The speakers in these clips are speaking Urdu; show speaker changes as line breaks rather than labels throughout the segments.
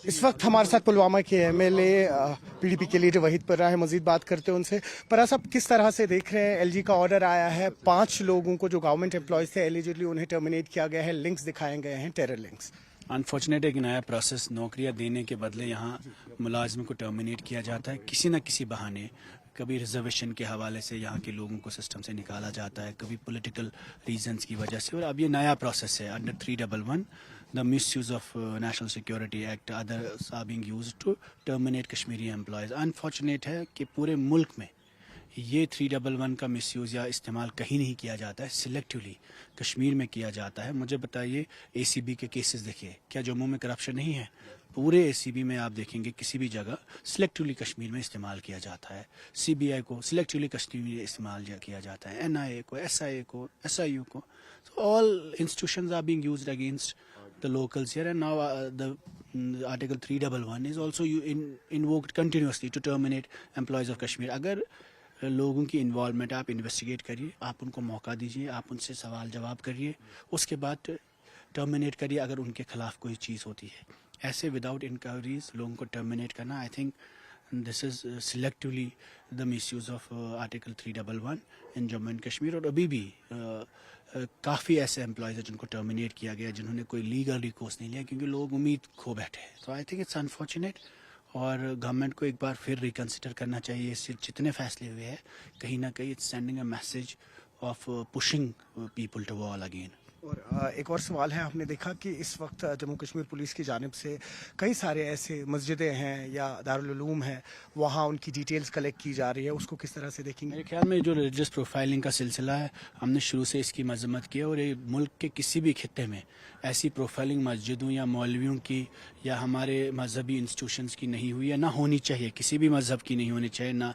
اس وقت ہمارے ساتھ پلوامہ کے MLA PDP کے لیڈر وحید پرہ ہے. مزید بات کرتے ہیں ان سے. پرہ صاحب, کس طرح سے دیکھ رہے ہیں LG کا آرڈر آیا ہے, 5 لوگوں کو جو گورنمنٹ امپلائیز تھے ایلیجڈلی انہیں ٹرمینیٹ کیا گیا ہے, لنکس دکھائے گئے ہیں, ٹیرر لنکس.
انفارچونیٹ ایک نیا پروسیس, نوکریاں دینے کے بدلے یہاں ملازموں کو ٹرمینیٹ کیا جاتا ہے کسی نہ کسی بہانے. کبھی ریزرویشن کے حوالے سے یہاں کے لوگوں کو سسٹم سے نکالا جاتا ہے, کبھی پولیٹیکل ریزنز کی وجہ سے. اور اب یہ نیا پروسیس ہے under 311, the misuse of National Security Act, others are being used to terminate Kashmiri employees. Unfortunate ہے کہ پورے ملک میں یہ 311 کا مس یوز یا استعمال کہیں نہیں کیا جاتا ہے, سلیکٹیولی کشمیر میں کیا جاتا ہے. مجھے بتائیے ACB کے کیسز دیکھیے, کیا جموں میں کرپشن نہیں ہے؟ پورے ACB میں آپ دیکھیں گے کسی بھی جگہ سلیکٹیولی کشمیر میں استعمال کیا جاتا ہے. CBI کو سلیکٹیولی کشمیر میں استعمال کیا جاتا ہے, NIA کو, SIA کو, SIU کو. So all institutions are being used against the locals here, and now the Article 311 is also invoked continuously to terminate employees of Kashmir. اگر لوگوں کی انوالومنٹ, آپ انویسٹیگیٹ کریے, آپ ان کو موقع دیجیے, آپ ان سے سوال جواب کریے, اس کے بعد ٹرمینیٹ کریے اگر ان کے خلاف کوئی چیز ہوتی ہے. ایسے وداؤٹ انکوائریز لوگوں کو ٹرمینیٹ کرنا, I think this is selectively the miss use of article 311 in Jammu and Kashmir. اور ابھی بھی کافی ایسے امپلائیز ہیں جن کو ٹرمینیٹ کیا گیا جنہوں نے کوئی لیگل ریکورس نہیں لیا کیونکہ لوگ امید کھو بیٹھے ہیں. تو آئی تھنک اٹس انفارچونیٹ, اور گورنمنٹ کو ایک بار پھر ریکنسیڈر کرنا چاہیے. اس سے جتنے فیصلے ہوئے ہیں کہیں نہ کہیں it's sending a message of pushing people to wall again.
اور ایک اور سوال ہے, ہم نے دیکھا کہ اس وقت جموں کشمیر پولیس کی جانب سے کئی سارے ایسے مسجدیں ہیں یا دارالعلوم ہیں, وہاں ان کی ڈیٹیلز کلیکٹ کی جا رہی ہے, اس کو کس طرح سے دیکھیں گے؟
میرے خیال میں جو ریلیجس پروفائلنگ کا سلسلہ ہے, ہم نے شروع سے اس کی مذمت کی, اور یہ ملک کے کسی بھی خطے میں ایسی پروفائلنگ مسجدوں یا مولویوں کی یا ہمارے مذہبی انسٹیٹیوشنز کی نہیں ہوئی ہے, نہ ہونی چاہیے. کسی بھی مذہب کی نہیں ہونی چاہیے, نہ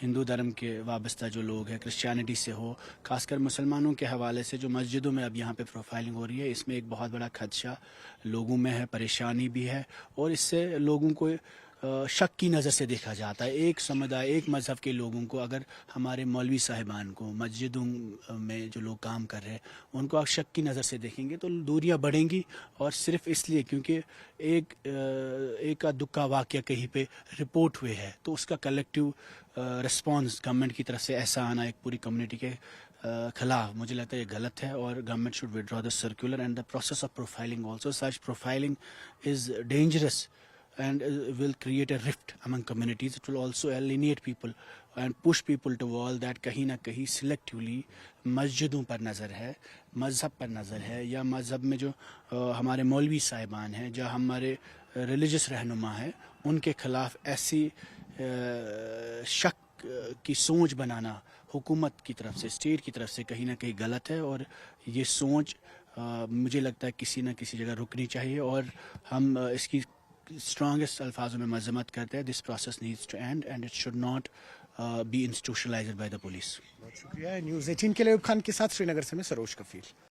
ہندو دھرم کے وابستہ جو لوگ ہیں, کرسچینٹی سے ہو, خاص کر مسلمانوں کے حوالے سے جو مسجدوں میں اب یہاں پہ پروفائلنگ ہو رہی ہے, اس میں ایک بہت بڑا خدشہ لوگوں میں ہے, پریشانی بھی ہے, اور اس سے لوگوں کو شک کی نظر سے دیکھا جاتا ہے. ایک سمودائے, ایک مذہب کے لوگوں کو, اگر ہمارے مولوی صاحبان کو مسجدوں میں جو لوگ کام کر رہے ہیں ان کو شک کی نظر سے دیکھیں گے تو دوریاں بڑھیں گی. اور صرف اس لیے کیونکہ ایک دکا واقعہ کہیں پہ رپورٹ ہوئے ہے تو اس کا کلیکٹیو رسپانس گورنمنٹ کی طرف سے ایسا آنا ایک پوری کمیونٹی کے خلاف, مجھے لگتا ہے یہ غلط ہے, اور government should withdraw the circular and the process of profiling also. Such profiling is dangerous and will create a rift among communities. It will also alienate people and push people to wall that کہیں نہ کہیں selectively مسجدوں پر نظر ہے, مذہب پر نظر ہے, یا مذہب میں جو ہمارے مولوی صاحبان ہیں, جو ہمارے ریلیجس رہنما ہیں, ان کے خلاف ایسی شک کی سوچ بنانا حکومت کی طرف سے, اسٹیٹ کی طرف سے کہیں نہ کہیں غلط ہے. اور یہ سوچ مجھے لگتا ہے کسی نہ کسی جگہ رکنی چاہیے, اور ہم اس کی اسٹرانگسٹ الفاظوں میں مذمت کرتے ہیں. This process needs to end end it should not be institutionalised by the police.
بہت شکریہ. نیوز 18 کے لیے ایوب خان کے ساتھ سری نگر سے میں سروج کفیل.